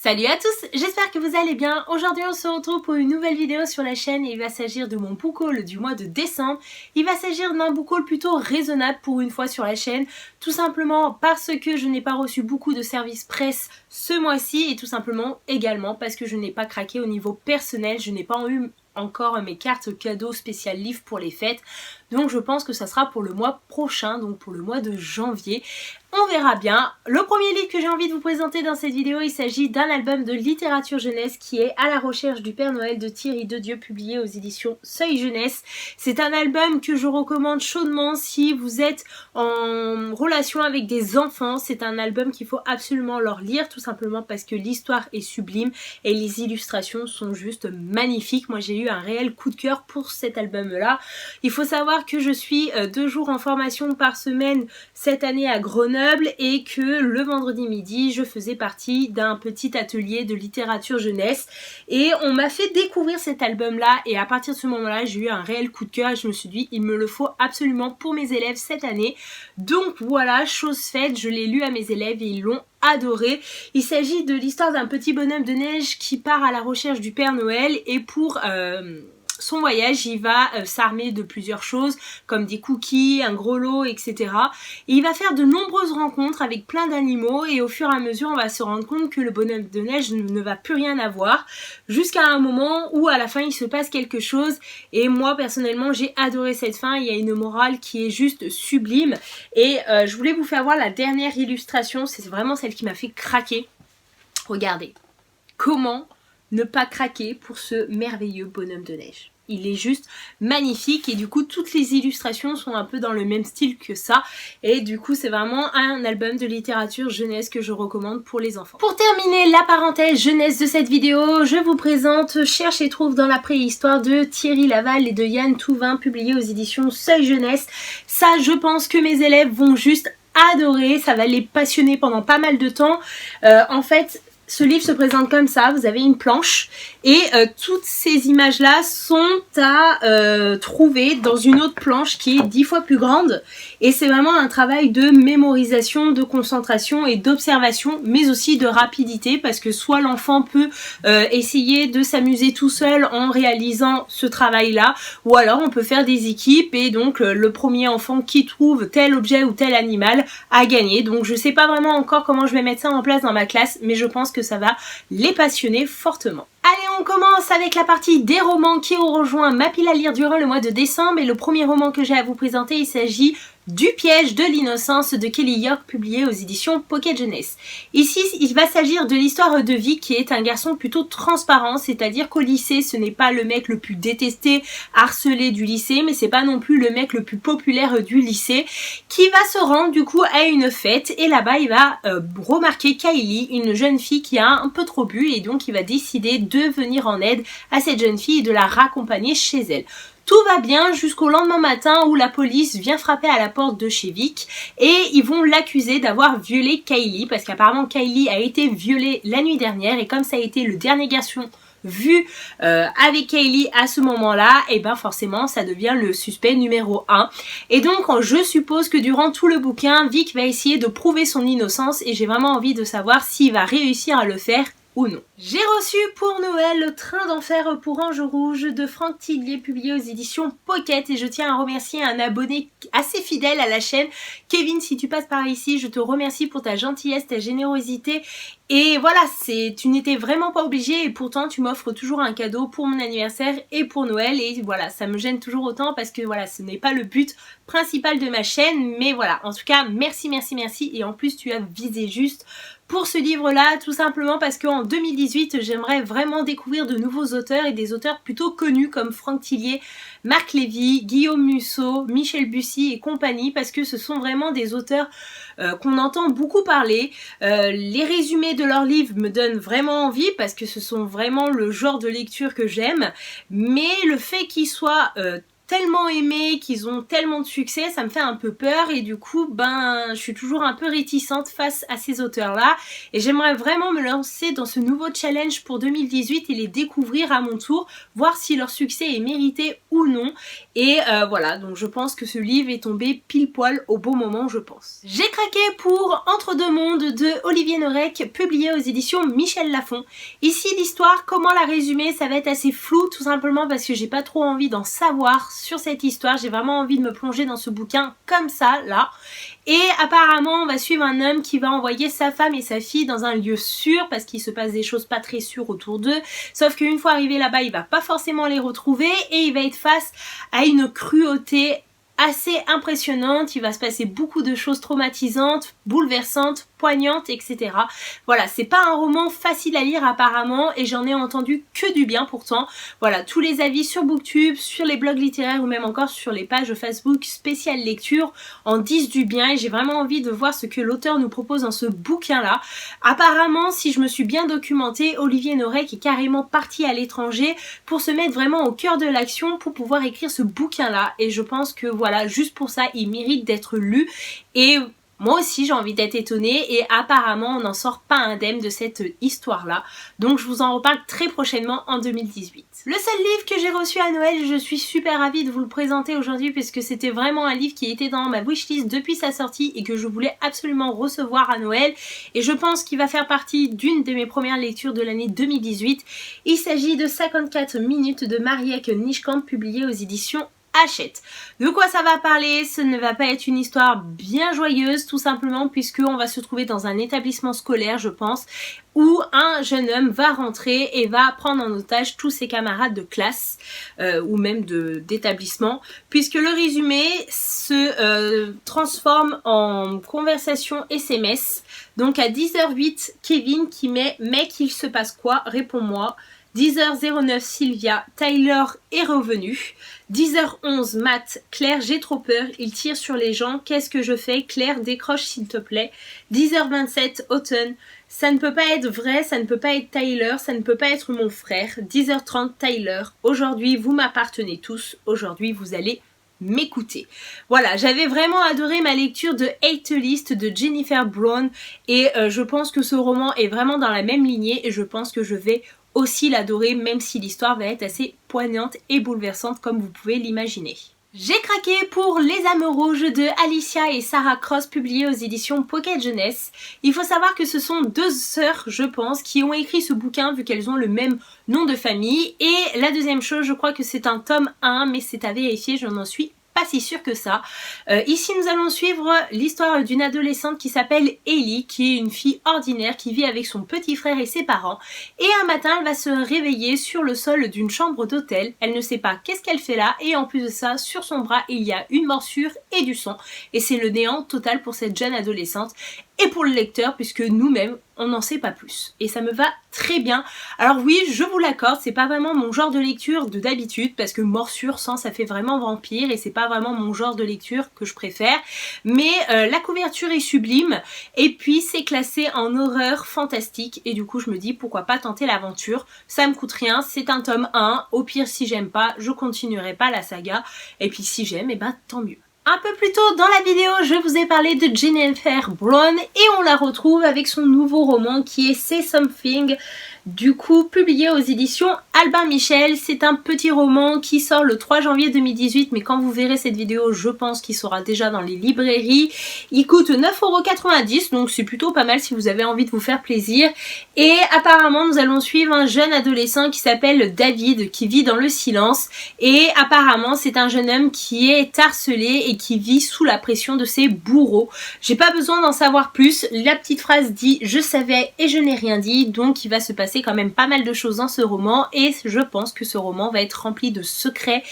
Salut à tous, j'espère que vous allez bien. Aujourd'hui on se retrouve pour une nouvelle vidéo sur la chaîne et il va s'agir de mon book haul du mois de décembre. Il va s'agir d'un book haul plutôt raisonnable pour une fois sur la chaîne, tout simplement parce que je n'ai pas reçu beaucoup de services presse ce mois-ci et tout simplement également parce que je n'ai pas craqué au niveau personnel, je n'ai pas eu encore mes cartes cadeaux spéciales livres pour les fêtes, donc je pense que ça sera pour le mois prochain, donc pour le mois de janvier. On verra bien. Le premier livre que j'ai envie de vous présenter dans cette vidéo, il s'agit d'un album de littérature jeunesse qui est À la recherche du Père Noël de Thierry Dedieu, publié aux éditions Seuil Jeunesse. C'est un album que je recommande chaudement si vous êtes en relation avec des enfants. C'est un album qu'il faut absolument leur lire, tout simplement parce que l'histoire est sublime et les illustrations sont juste magnifiques. Moi j'ai eu un réel coup de cœur pour cet album-là. Il faut savoir que je suis 2 jours en formation par semaine cette année à Grenoble et que le vendredi midi je faisais partie d'un petit atelier de littérature jeunesse et on m'a fait découvrir cet album là et à partir de ce moment là j'ai eu un réel coup de cœur et je me suis dit il me le faut absolument pour mes élèves cette année. Donc voilà, chose faite, je l'ai lu à mes élèves et ils l'ont adoré. Il s'agit de l'histoire d'un petit bonhomme de neige qui part à la recherche du Père Noël et pour son voyage, il va s'armer de plusieurs choses comme des cookies, un gros lot, etc. Et il va faire de nombreuses rencontres avec plein d'animaux et au fur et à mesure, on va se rendre compte que le bonhomme de neige ne va plus rien avoir jusqu'à un moment où à la fin, il se passe quelque chose. Et moi, personnellement, j'ai adoré cette fin. Il y a une morale qui est juste sublime. Et je voulais vous faire voir la dernière illustration. C'est vraiment celle qui m'a fait craquer. Regardez. Comment ne pas craquer pour ce merveilleux bonhomme de neige. Il est juste magnifique et du coup toutes les illustrations sont un peu dans le même style que ça et du coup c'est vraiment un album de littérature jeunesse que je recommande pour les enfants. Pour terminer la parenthèse jeunesse de cette vidéo, je vous présente Cherche et trouve dans la préhistoire de Thierry Laval et de Yann Touvin, publié aux éditions Seuil Jeunesse. Ça, je pense que mes élèves vont juste adorer, ça va les passionner pendant pas mal de temps. En fait, ce livre se présente comme ça, vous avez une planche et toutes ces images-là sont à trouver dans une autre planche qui est 10 fois plus grande et c'est vraiment un travail de mémorisation, de concentration et d'observation mais aussi de rapidité parce que soit l'enfant peut essayer de s'amuser tout seul en réalisant ce travail-là ou alors on peut faire des équipes et donc le premier enfant qui trouve tel objet ou tel animal a gagné. Donc je sais pas vraiment encore comment je vais mettre ça en place dans ma classe mais je pense que ça va les passionner fortement. Allez, on commence avec la partie des romans qui ont rejoint ma pile à lire durant le mois de décembre et le premier roman que j'ai à vous présenter, il s'agit du piège de l'innocence de Kelly York, publié aux éditions Pocket Jeunesse. Ici, il va s'agir de l'histoire de Vic qui est un garçon plutôt transparent, c'est-à-dire qu'au lycée, ce n'est pas le mec le plus détesté, harcelé du lycée, mais c'est pas non plus le mec le plus populaire du lycée, qui va se rendre du coup à une fête et là-bas, il va remarquer Kylie, une jeune fille qui a un peu trop bu et donc il va décider de venir en aide à cette jeune fille et de la raccompagner chez elle. Tout va bien jusqu'au lendemain matin où la police vient frapper à la porte de chez Vic et ils vont l'accuser d'avoir violé Kylie parce qu'apparemment Kylie a été violée la nuit dernière et comme ça a été le dernier garçon vu avec Kylie à ce moment-là, et ben forcément ça devient le suspect numéro 1. Et donc je suppose que durant tout le bouquin, Vic va essayer de prouver son innocence et j'ai vraiment envie de savoir s'il va réussir à le faire ou non. J'ai reçu pour Noël Le Train d'Enfer pour Ange Rouge de Franck Tillier, publié aux éditions Pocket et je tiens à remercier un abonné assez fidèle à la chaîne. Kevin, si tu passes par ici, je te remercie pour ta gentillesse, ta générosité et voilà, tu n'étais vraiment pas obligé et pourtant tu m'offres toujours un cadeau pour mon anniversaire et pour Noël et voilà, ça me gêne toujours autant parce que voilà, ce n'est pas le but principal de ma chaîne mais voilà, en tout cas merci et en plus tu as visé juste pour ce livre-là, tout simplement parce qu'en 2018, j'aimerais vraiment découvrir de nouveaux auteurs et des auteurs plutôt connus comme Franck Tillier, Marc Lévy, Guillaume Musso, Michel Bussy et compagnie parce que ce sont vraiment des auteurs qu'on entend beaucoup parler. Les résumés de leurs livres me donnent vraiment envie parce que ce sont vraiment le genre de lecture que j'aime, mais le fait qu'ils soient tellement aimé, qu'ils ont tellement de succès, ça me fait un peu peur et du coup je suis toujours un peu réticente face à ces auteurs là et j'aimerais vraiment me lancer dans ce nouveau challenge pour 2018 et les découvrir à mon tour, voir si leur succès est mérité ou non et voilà, donc je pense que ce livre est tombé pile poil au bon moment, je pense. J'ai craqué pour Entre deux mondes de Olivier Norek, publié aux éditions Michel Lafon. Ici l'histoire, comment la résumer, ça va être assez flou tout simplement parce que j'ai pas trop envie d'en savoir sur cette histoire, j'ai vraiment envie de me plonger dans ce bouquin comme ça là. Et apparemment on va suivre un homme qui va envoyer sa femme et sa fille dans un lieu sûr parce qu'il se passe des choses pas très sûres autour d'eux, sauf qu'une fois arrivé là-bas il va pas forcément les retrouver et il va être face à une cruauté assez impressionnante, il va se passer beaucoup de choses traumatisantes, bouleversantes, poignantes, etc. Voilà, c'est pas un roman facile à lire apparemment et j'en ai entendu que du bien pourtant. Voilà, tous les avis sur Booktube, sur les blogs littéraires ou même encore sur les pages Facebook spéciales lecture en disent du bien et j'ai vraiment envie de voir ce que l'auteur nous propose dans ce bouquin-là. Apparemment, si je me suis bien documentée, Olivier Norek est carrément parti à l'étranger pour se mettre vraiment au cœur de l'action pour pouvoir écrire ce bouquin-là et je pense que voilà, juste pour ça, il mérite d'être lu et moi aussi j'ai envie d'être étonnée et apparemment on n'en sort pas indemne de cette histoire-là. Donc je vous en reparle très prochainement en 2018. Le seul livre que j'ai reçu à Noël, je suis super ravie de vous le présenter aujourd'hui puisque c'était vraiment un livre qui était dans ma wishlist depuis sa sortie et que je voulais absolument recevoir à Noël. Et je pense qu'il va faire partie d'une de mes premières lectures de l'année 2018. Il s'agit de 54 minutes de Marieke Nijkamp publié aux éditions Hachette. De quoi ça va parler? Ce ne va pas être une histoire bien joyeuse tout simplement puisqu'on va se trouver dans un établissement scolaire je pense où un jeune homme va rentrer et va prendre en otage tous ses camarades de classe ou même d'établissement puisque le résumé se transforme en conversation SMS. Donc à 10h08 Kevin qui met « Mec il se passe quoi? Réponds-moi ». 10h09 Sylvia, Tyler est revenu. 10h11 Matt, Claire j'ai trop peur, il tire sur les gens, qu'est-ce que je fais? Claire décroche s'il te plaît. 10h27 Autumn, ça ne peut pas être vrai, ça ne peut pas être Tyler, ça ne peut pas être mon frère. 10h30 Tyler, aujourd'hui vous m'appartenez tous, aujourd'hui vous allez m'écouter. Voilà, j'avais vraiment adoré ma lecture de Hate List de Jennifer Brown et je pense que ce roman est vraiment dans la même lignée et je pense que je vais aussi l'adorer même si l'histoire va être assez poignante et bouleversante comme vous pouvez l'imaginer. J'ai craqué pour Les âmes rouges de Alicia et Sarah Cross publié aux éditions Pocket Jeunesse. Il faut savoir que ce sont deux sœurs, je pense, qui ont écrit ce bouquin vu qu'elles ont le même nom de famille. Et la deuxième chose, je crois que c'est un tome 1, mais c'est à vérifier, je n'en suis pas si sûre que ça. Ici nous allons suivre l'histoire d'une adolescente qui s'appelle Ellie, qui est une fille ordinaire qui vit avec son petit frère et ses parents. Et un matin elle va se réveiller sur le sol d'une chambre d'hôtel. Elle ne sait pas qu'est-ce qu'elle fait là et en plus de ça sur son bras il y a une morsure et du sang. Et c'est le néant total pour cette jeune adolescente. Et pour le lecteur puisque nous-mêmes on n'en sait pas plus et ça me va très bien. Alors oui je vous l'accorde, c'est pas vraiment mon genre de lecture de d'habitude parce que morsure, sang ça fait vraiment vampire et c'est pas vraiment mon genre de lecture que je préfère, mais la couverture est sublime et puis c'est classé en horreur fantastique et du coup je me dis pourquoi pas tenter l'aventure, ça me coûte rien, c'est un tome 1, au pire si j'aime pas je continuerai pas la saga et puis si j'aime et ben tant mieux. Un peu plus tôt dans la vidéo, je vous ai parlé de Jennifer Brown et on la retrouve avec son nouveau roman qui est Say Something, du coup publié aux éditions Albin Michel. C'est un petit roman qui sort le 3 janvier 2018 mais quand vous verrez cette vidéo je pense qu'il sera déjà dans les librairies. Il coûte 9,90 € donc c'est plutôt pas mal si vous avez envie de vous faire plaisir. Et apparemment nous allons suivre un jeune adolescent qui s'appelle David qui vit dans le silence et apparemment c'est un jeune homme qui est harcelé et qui vit sous la pression de ses bourreaux. J'ai pas besoin d'en savoir plus, la petite phrase dit je savais et je n'ai rien dit, donc il va se passer quand même pas mal de choses dans ce roman et je pense que ce roman va être rempli de secrets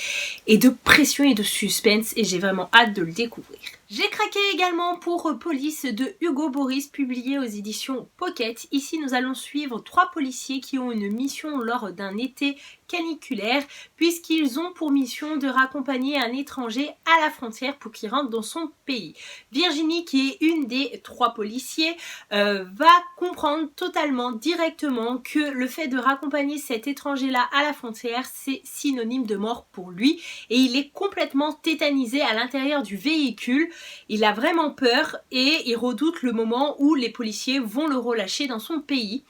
et de pression et de suspense et j'ai vraiment hâte de le découvrir. J'ai craqué également pour Police de Hugo Boris publié aux éditions Pocket. Ici nous allons suivre 3 policiers qui ont une mission lors d'un été caniculaire puisqu'ils ont pour mission de raccompagner un étranger à la frontière pour qu'il rentre dans son pays. Virginie, qui est une des 3 policiers, va comprendre totalement, directement que le fait de raccompagner cet étranger-là à la frontière, c'est synonyme de mort pour lui et il est complètement tétanisé à l'intérieur du véhicule. Il a vraiment peur et il redoute le moment où les policiers vont le relâcher dans son pays.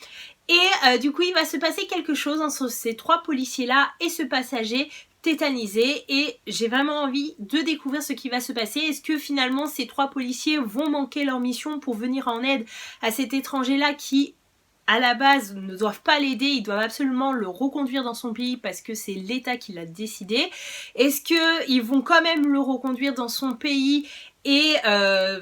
Et du coup, il va se passer quelque chose entre ces 3 policiers-là et ce passager tétanisé et j'ai vraiment envie de découvrir ce qui va se passer. Est-ce que finalement ces 3 policiers vont manquer leur mission pour venir en aide à cet étranger-là qui, à la base, ne doivent pas l'aider, ils doivent absolument le reconduire dans son pays parce que c'est l'État qui l'a décidé. Est-ce qu'ils vont quand même le reconduire dans son pays et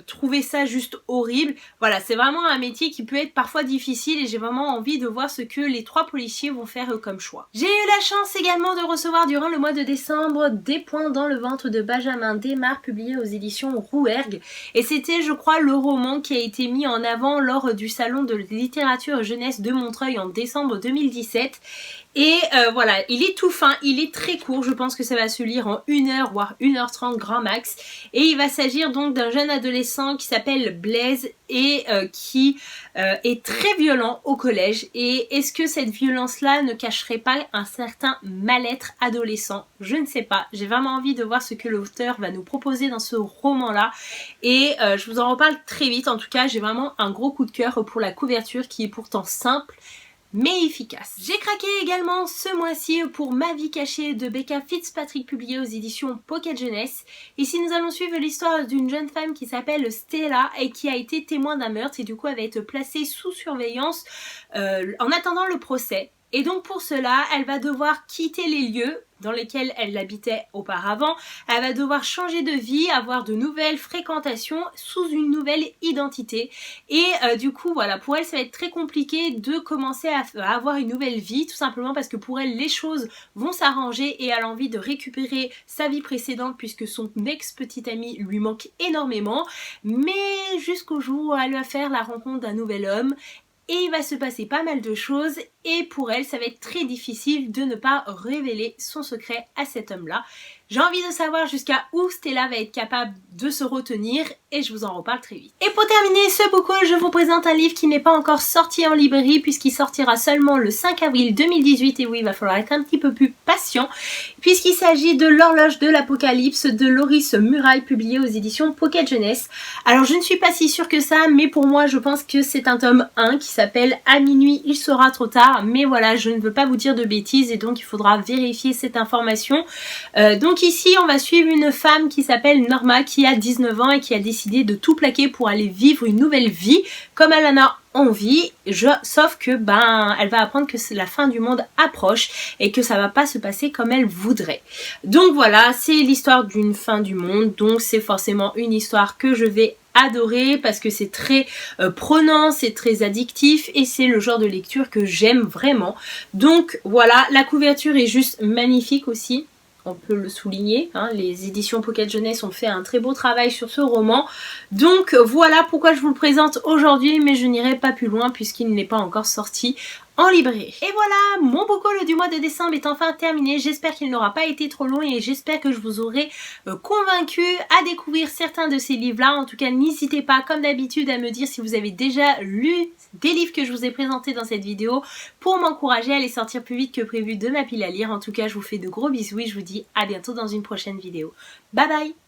trouver ça juste horrible? Voilà, c'est vraiment un métier qui peut être parfois difficile et j'ai vraiment envie de voir ce que les 3 policiers vont faire comme choix. J'ai eu la chance également de recevoir durant le mois de décembre Des points dans le ventre de Benjamin Desmar, publié aux éditions Rouergue, et c'était, je crois, le roman qui a été mis en avant lors du salon de littérature jeunesse de Montreuil en décembre 2017. Et voilà, il est tout fin, il est très court, je pense que ça va se lire en 1h voire 1h30 grand max. Et il va s'agir donc d'un jeune adolescent qui s'appelle Blaise et qui est très violent au collège. Et est-ce que cette violence-là ne cacherait pas un certain mal-être adolescent? Je ne sais pas, j'ai vraiment envie de voir ce que l'auteur va nous proposer dans ce roman-là. Et je vous en reparle très vite, en tout cas j'ai vraiment un gros coup de cœur pour la couverture qui est pourtant simple mais efficace. J'ai craqué également ce mois-ci pour Ma vie cachée de Becca Fitzpatrick, publié aux éditions Pocket Jeunesse. Ici nous allons suivre l'histoire d'une jeune femme qui s'appelle Stella et qui a été témoin d'un meurtre et du coup elle va être placée sous surveillance en attendant le procès. Et donc pour cela, elle va devoir quitter les lieux dans lesquels elle habitait auparavant. Elle va devoir changer de vie, avoir de nouvelles fréquentations sous une nouvelle identité. Et du coup, voilà, pour elle, ça va être très compliqué de commencer à avoir une nouvelle vie, tout simplement parce que pour elle, les choses vont s'arranger et elle a envie de récupérer sa vie précédente puisque son ex-petite amie lui manque énormément. Mais jusqu'au jour où elle va faire la rencontre d'un nouvel homme. Et il va se passer pas mal de choses et pour elle ça va être très difficile de ne pas révéler son secret à cet homme-là. J'ai envie de savoir jusqu'à où Stella va être capable de se retenir et je vous en reparle très vite. Et pour terminer ce book haul, je vous présente un livre qui n'est pas encore sorti en librairie puisqu'il sortira seulement le 5 avril 2018 et oui, il va falloir être un petit peu plus patient puisqu'il s'agit de L'horloge de l'apocalypse de Loris Murail, publié aux éditions Pocket Jeunesse. Alors je ne suis pas si sûre que ça, mais pour moi je pense que c'est un tome 1 qui s'appelle À minuit il sera trop tard, mais voilà, je ne veux pas vous dire de bêtises et donc il faudra vérifier cette information. Donc ici on va suivre une femme qui s'appelle Norma qui a 19 ans et qui a décidé de tout plaquer pour aller vivre une nouvelle vie comme elle en a envie, sauf que elle va apprendre que la fin du monde approche et que ça va pas se passer comme elle voudrait. Donc voilà, c'est l'histoire d'une fin du monde, donc c'est forcément une histoire que je vais adorer parce que c'est très prenant, c'est très addictif et c'est le genre de lecture que j'aime vraiment. Donc voilà, la couverture est juste magnifique aussi. On peut le souligner, hein, les éditions Pocket Jeunesse ont fait un très beau travail sur ce roman. Donc voilà pourquoi je vous le présente aujourd'hui, mais je n'irai pas plus loin puisqu'il n'est pas encore sorti en librairie. Et voilà, mon book haul du mois de décembre est enfin terminé. J'espère qu'il n'aura pas été trop long et j'espère que je vous aurai convaincu à découvrir certains de ces livres-là. En tout cas, n'hésitez pas, comme d'habitude, à me dire si vous avez déjà lu des livres que je vous ai présentés dans cette vidéo pour m'encourager à les sortir plus vite que prévu de ma pile à lire. En tout cas, je vous fais de gros bisous et je vous dis à bientôt dans une prochaine vidéo. Bye bye!